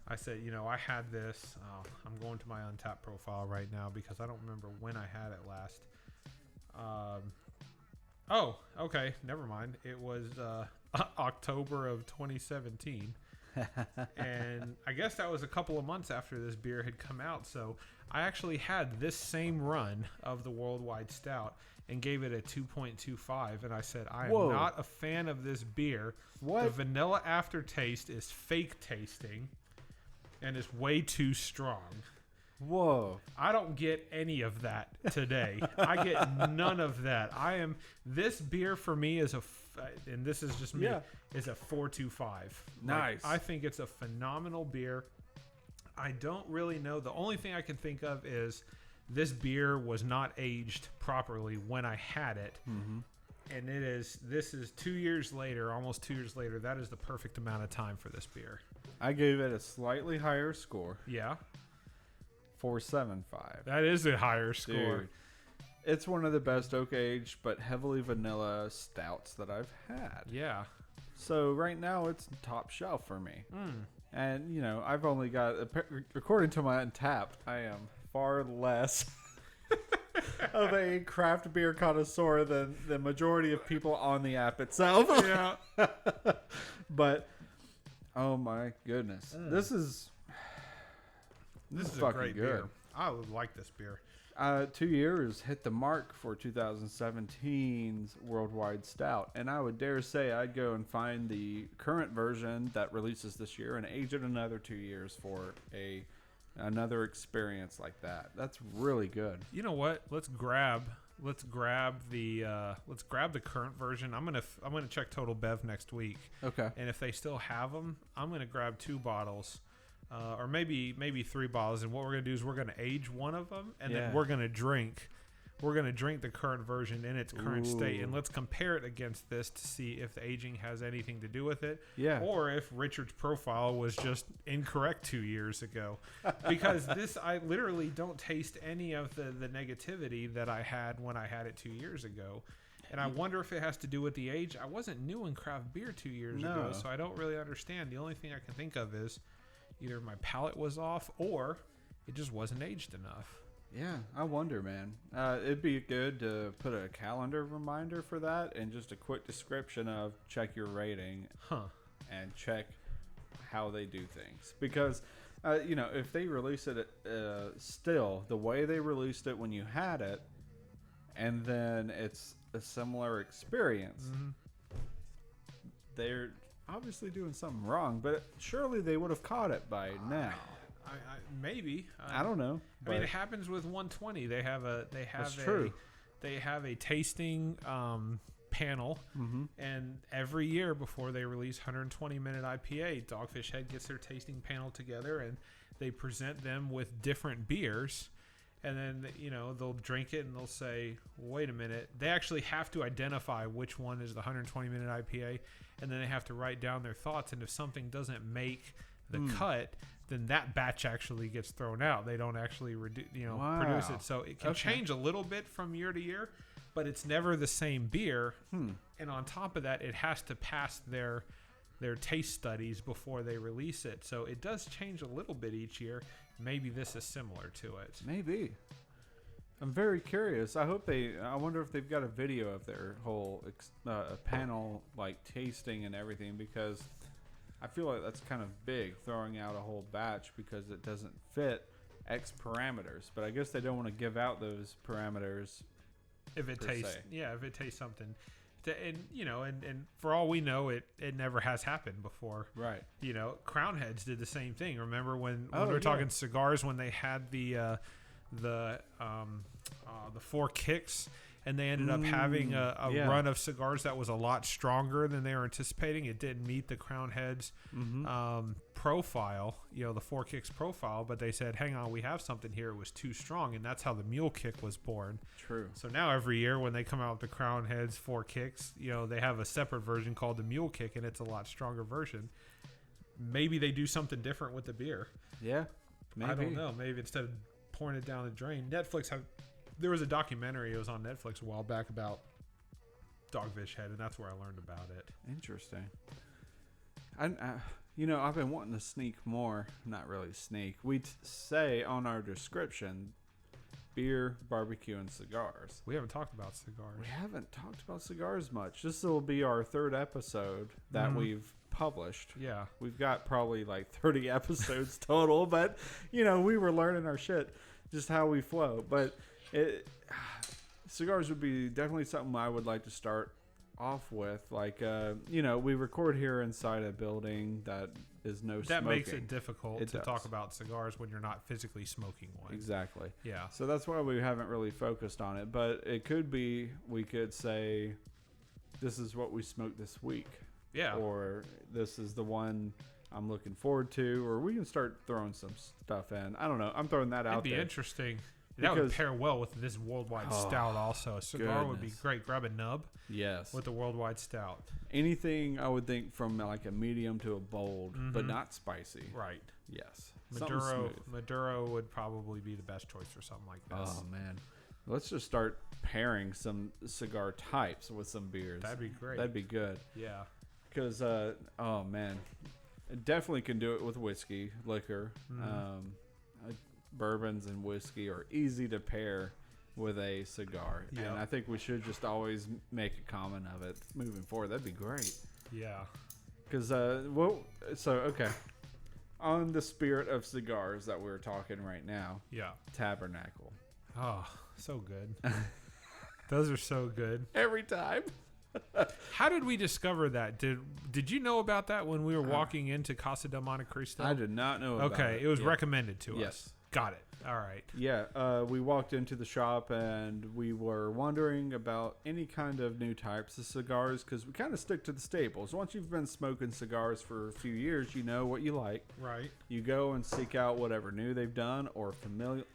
I said, I had this. I'm going to my Untappd profile right now because I don't remember when I had it last. Okay. Never mind. It was October of 2017. And I guess that was a couple of months after this beer had come out. So I actually had this same run of the World Wide Stout and gave it a 2.25. And I said, I am not a fan of this beer. What? The vanilla aftertaste is fake tasting and is way too strong. Whoa. I don't get any of that today. I get none of that. This beer for me is and this is just me, is a 4.25. Nice. I think it's a phenomenal beer. I don't really know. The only thing I can think of is this beer was not aged properly when I had it. Mm-hmm. And this is 2 years later, almost 2 years later. That is the perfect amount of time for this beer. I gave it a slightly higher score. Yeah. 4.75. That is a higher score. Dude, it's one of the best oak aged but heavily vanilla stouts that I've had. Yeah. So right now it's top shelf for me. And I've only got, according to my Untappd, I am far less of a craft beer connoisseur than the majority of people on the app itself. Yeah. But Oh my goodness. This is a fucking great good. beer. I would like this beer. 2 years hit the mark for 2017's World Wide Stout, and I would dare say I'd go and find the current version that releases this year and age it another 2 years for another experience like that. That's really good. You know what? Let's grab the current version. I'm gonna check Total Bev next week. Okay. And if they still have them, I'm gonna grab 2 bottles, or maybe 3 bottles. And what we're gonna do is we're gonna age one of them, and then we're gonna drink the current version in its current state, and let's compare it against this to see if the aging has anything to do with it, or if Richard's profile was just incorrect 2 years ago. Because I literally don't taste any of the negativity that I had when I had it 2 years ago. And I wonder if it has to do with the age. I wasn't new in craft beer 2 years ago, so I don't really understand. The only thing I can think of is either my palate was off or it just wasn't aged enough. Yeah, I wonder, man. It'd be good to put a calendar reminder for that and just a quick description of check your rating and check how they do things. Because, if they release it still the way they released it when you had it, and then it's a similar experience, they're obviously doing something wrong, but surely they would have caught it by now. Maybe. I don't know. I mean, it happens with 120. They have a tasting panel, and every year before they release 120-minute IPA, Dogfish Head gets their tasting panel together, and they present them with different beers. And then, they'll drink it and they'll say, wait a minute. They actually have to identify which one is the 120-minute IPA, and then they have to write down their thoughts. And if something doesn't make the cut, then that batch actually gets thrown out. They don't actually produce it. So it can change a little bit from year to year, but it's never the same beer. And on top of that, it has to pass their taste studies before they release it. So it does change a little bit each year. Maybe this is similar to it. Maybe. I'm very curious. I wonder if they've got a video of their whole panel, like tasting and everything, because I feel like that's kind of big, throwing out a whole batch because it doesn't fit X parameters. But I guess they don't want to give out those parameters. If it tastes something. And for all we know, it never has happened before. Right. Crown Heads did the same thing. Remember when we were talking cigars, when they had the 4 kicks, and they ended up having a run of cigars that was a lot stronger than they were anticipating. It didn't meet the Crown Heads profile, the 4 kicks profile, but they said, hang on, we have something here. It was too strong, and that's how the Mule Kick was born. True. So now every year when they come out with the Crown Heads 4 kicks, they have a separate version called the Mule Kick, and it's a lot stronger version. Maybe they do something different with the beer. Yeah, maybe. I don't know. Maybe instead of pouring it down the drain, there was a documentary. It was on Netflix a while back about Dogfish Head, and that's where I learned about it. Interesting. I've been wanting to sneak more. Not really sneak. We say on our description, beer, barbecue, and cigars. We haven't talked about cigars. We haven't talked about cigars much. This will be our 3rd episode that we've published. Yeah. We've got probably like 30 episodes total, but, we were learning our shit, just how we flow. But cigars would be definitely something I would like to start off with. Like, we record here inside a building that is no smoking. That makes it difficult to talk about cigars when you're not physically smoking one. Exactly. Yeah. So that's why we haven't really focused on it. But it could be, we could say, this is what we smoked this week. Yeah. Or this is the one I'm looking forward to. Or we can start throwing some stuff in. I don't know. I'm throwing that out there. It'd be interesting. That would pair well with this worldwide stout also. A cigar would be great. Grab a nub. Yes. With the worldwide stout. Anything I would think from like a medium to a bold, but not spicy. Right. Yes. Maduro would probably be the best choice for something like this. Oh, man. Let's just start pairing some cigar types with some beers. That'd be great. That'd be good. Yeah. Because, oh, man. It definitely can do it with whiskey, liquor. Bourbons and whiskey are easy to pair with a cigar. Yeah. And I think we should just always make a comment of it moving forward. That'd be great. Yeah. Because, okay. On the spirit of cigars that we're talking right now, Yeah. Tabernacle. Oh, so good. Those are so good. Every time. How did we discover that? Did you know about that when we were walking into Casa del Monte Cristo? I did not know about it. Okay, it was recommended to Yes. us. Got it. All right. Yeah, we walked into the shop and we were wondering about any kind of new types of cigars because we kind of stick to the staples. Once you've been smoking cigars for a few years, you know what you like. Right. You go and seek out whatever new they've done or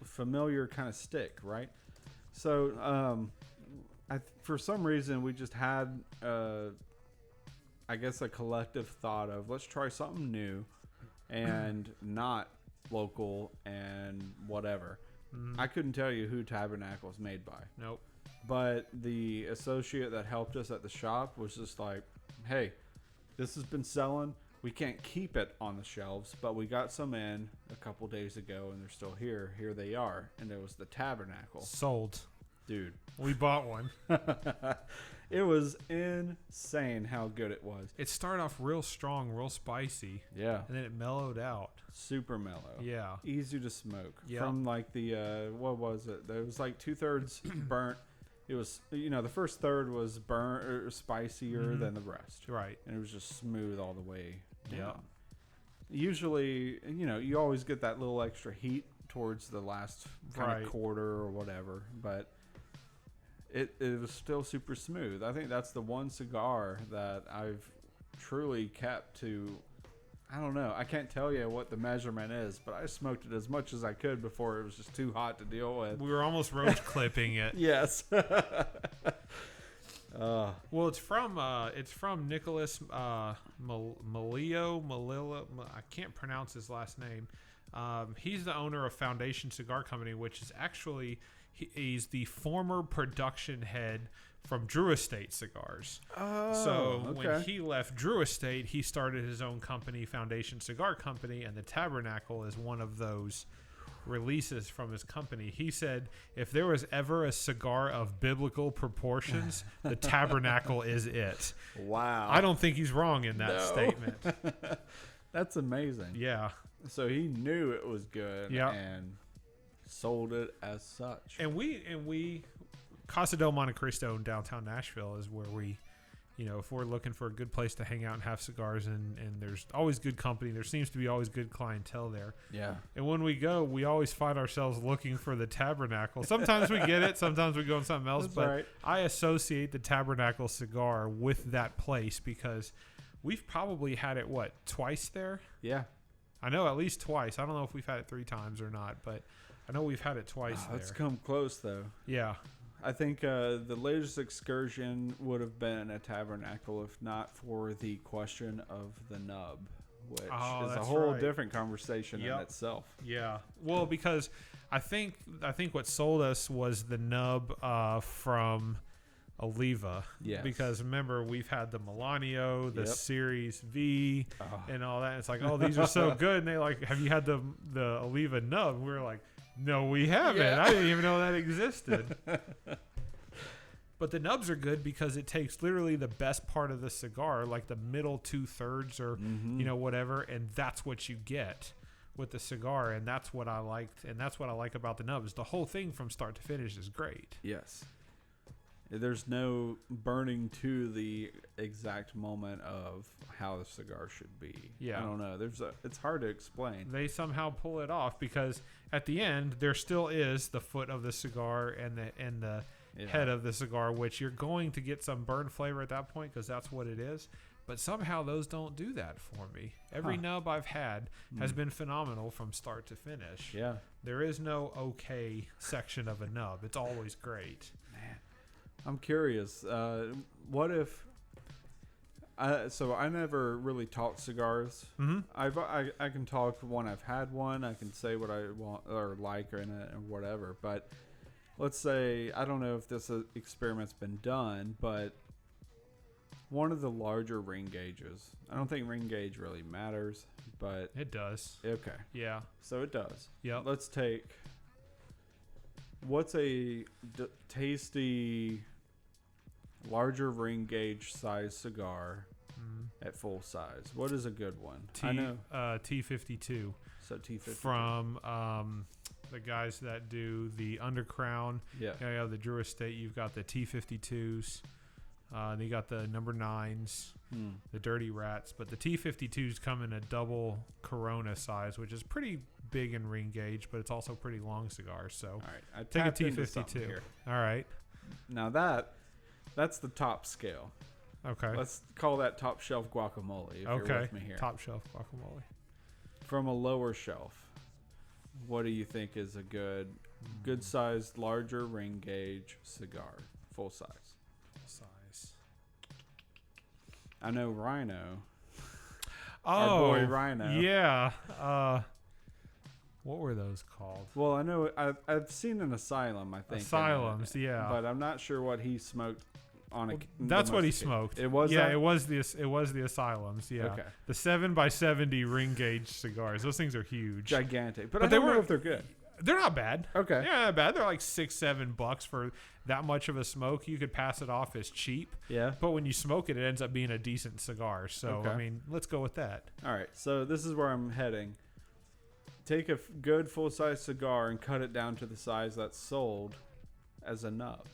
familiar kind of stick, right? So, for some reason, we just had, I guess, a collective thought of let's try something new and not local and whatever. I couldn't tell you who Tabernacle is made by. Nope. But the associate that helped us at the shop was just like, hey, this has been selling. We can't keep it on the shelves, but we got some in a couple days ago and they're still here. Here they are. And it was the Tabernacle. Sold. Dude. We bought one. It was insane how good it was. It started off real strong, real spicy. Yeah. And then it mellowed out. Super mellow. Yeah. Easy to smoke. Yeah. From like the, what was it? It was like 2/3 burnt. It was, the first third was burnt or spicier than the rest. Right. And it was just smooth all the way down. Yeah. Usually, you always get that little extra heat towards the last kind of quarter or whatever, but it was still super smooth. I think that's the one cigar that I've truly kept to. I don't know. I can't tell you what the measurement is, but I smoked it as much as I could before it was just too hot to deal with. We were almost roach clipping it. Yes. Well, it's from Nicholas Malillo. I can't pronounce his last name. He's the owner of Foundation Cigar Company, which is actually he's the former production head from Drew Estate Cigars. Oh, so when he left Drew Estate, he started his own company, Foundation Cigar Company, and the Tabernacle is one of those releases from his company. He said if there was ever a cigar of biblical proportions, the Tabernacle is it. Wow. I don't think he's wrong in that statement. That's amazing. Yeah. So he knew it was good and sold it as such. And we Casa del Monte Cristo in downtown Nashville is where we, if we're looking for a good place to hang out and have cigars and there's always good company, there seems to be always good clientele there. Yeah. And when we go, we always find ourselves looking for the Tabernacle. Sometimes we get it, sometimes we go on something else, but right. I associate the Tabernacle cigar with that place because we've probably had it, twice there? Yeah. I know at least twice. I don't know if we've had it 3 times or not, but I know we've had it twice there. Let's come close, though. Yeah. I think the latest excursion would have been a Tabernacle if not for the question of the nub, which is a whole different conversation in itself. Yeah. Well, because I think what sold us was the nub from Oliva. Yes. Because remember, we've had the Melanio, the Series V, and all that. It's like, oh, these are so good. And they like, have you had the Oliva nub? And we were like, no, we haven't. Yeah. I didn't even know that existed. But the nubs are good because it takes literally the best part of the cigar, like the middle 2/3 or whatever, and that's what you get with the cigar, and that's what I liked, and that's what I like about the nubs. The whole thing from start to finish is great. Yes. There's no burning to the exact moment of how the cigar should be. Yeah. I don't know. It's hard to explain. They somehow pull it off because at the end there still is the foot of the cigar and the head of the cigar, which you're going to get some burn flavor at that point because that's what it is. But somehow those don't do that for me. Every nub I've had has been phenomenal from start to finish. Yeah. There is no okay section of a nub. It's always great. Man. I'm curious. What if? So I never really talked cigars. Mm-hmm. I can talk when I've had one. I can say what I want or like in it or whatever. But let's say I don't know if this experiment's been done, but one of the larger ring gauges. I don't think ring gauge really matters, but it does. Okay. Yeah. So it does. Yeah. Let's take. What's a tasty, larger ring gauge size cigar at full size? What is a good one? I know T52. So T52 from the guys that do the Undercrown. Yeah. You have the Drew Estate. You've got the T52s. Then you got the number 9s, the Dirty Rats. But the T52s come in a double Corona size, which is pretty big in ring gauge, but it's also pretty long cigars. So all right, I take a T52 here. All right. Now that's the top scale. Okay. Let's call that top shelf guacamole. If you're with me here. Top shelf guacamole. From a lower shelf, what do you think is a good sized, larger ring gauge cigar, full size? I know Rhino. Our boy Rhino. Yeah. What were those called? Well, I know I've seen an Asylum. I think Asylums, yeah. But I'm not sure what he smoked on. That's what he smoked. It was. Yeah, it was the Asylums. Yeah. Okay. The 7x70 ring gauge cigars. Those things are huge, gigantic. But I don't know if they're good. They're not bad. Okay. Yeah, not bad. They're like $6-7 for that much of a smoke. You could pass it off as cheap. Yeah. But when you smoke it, it ends up being a decent cigar. So, okay. I mean, let's go with that. All right. So this is where I'm heading. Take a good full-size cigar and cut it down to the size that's sold as a nub.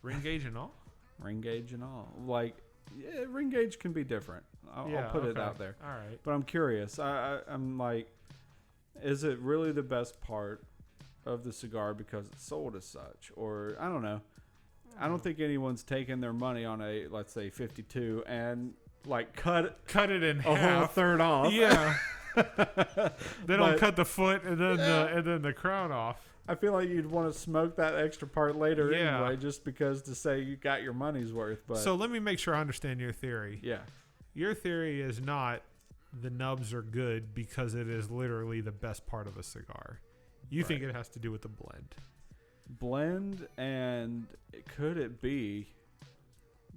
Ring gauge and all? Ring gauge and all. Like, yeah, ring gauge can be different. I'll put it out there. All right. But I'm curious. I'm like, is it really the best part of the cigar because it's sold as such? Or, I don't know. I don't think anyone's taking their money on a, let's say, 52 and, like, cut it in half. A whole third off. Yeah. They don't cut the foot and then the crown off. I feel like you'd want to smoke that extra part later anyway, just because to say you got your money's worth. But so let me make sure I understand your theory. Yeah. Your theory is not the nubs are good because it is literally the best part of a cigar. You think it has to do with the blend. And could it be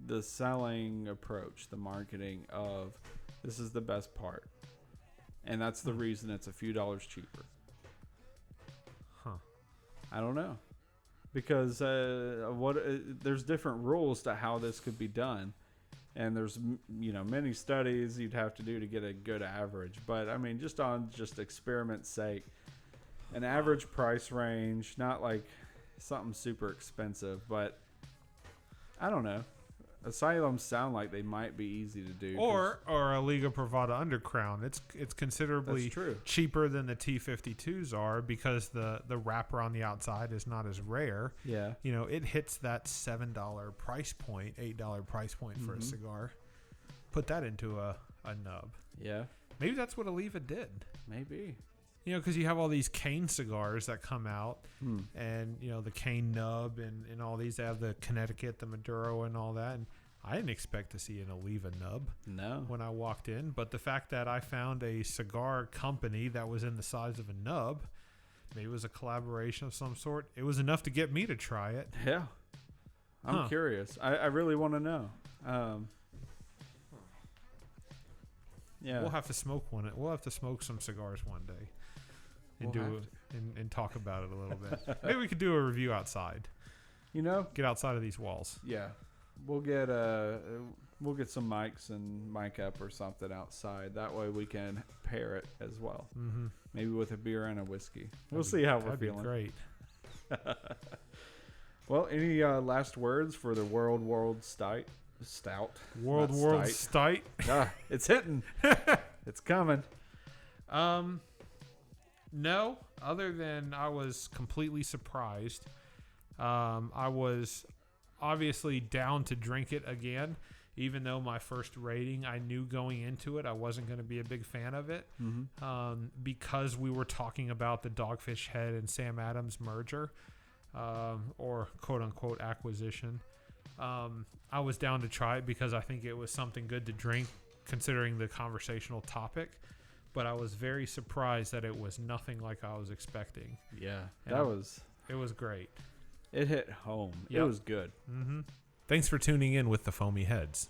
the selling approach, the marketing of this is the best part? And that's the reason it's a few dollars cheaper. I don't know. Because there's different rules to how this could be done. And there's, many studies you'd have to do to get a good average. But, I mean, just on experiment's sake, an average price range, not like something super expensive, but I don't know. Asylums sound like they might be easy to do. Or a Liga Privada Undercrown. It's considerably cheaper than the T52s are because the wrapper on the outside is not as rare. Yeah. It hits that $7 price point, $8 price point for a cigar. Put that into a nub. Yeah. Maybe that's what Oliva did. Maybe. Because you have all these cane cigars that come out and, the cane nub and all these. They have the Connecticut, the Maduro and all that. And I didn't expect to see an Oliva nub when I walked in. But the fact that I found a cigar company that was in the size of a nub, maybe it was a collaboration of some sort. It was enough to get me to try it. Yeah. I'm curious. I really want to know. Yeah. We'll have to smoke one. We'll have to smoke some cigars one day. And talk about it a little bit. Maybe we could do a review outside. Get outside of these walls. Yeah, we'll get some mics and mic up or something outside. That way we can pair it as well. Mm-hmm. Maybe with a beer and a whiskey. We'll see how we're feeling. That'd be great. Well, any last words for the World Stout? World Stout. It's hitting. It's coming. No, other than I was completely surprised. I was obviously down to drink it again, even though my first rating, I knew going into it I wasn't going to be a big fan of it, because we were talking about the Dogfish Head and Sam Adams merger, or quote-unquote acquisition. I was down to try it because I think it was something good to drink, considering the conversational topic. But I was very surprised that it was nothing like I was expecting. Yeah, it was great. It hit home. Yep. It was good. Thanks for tuning in with the Foamy Heads.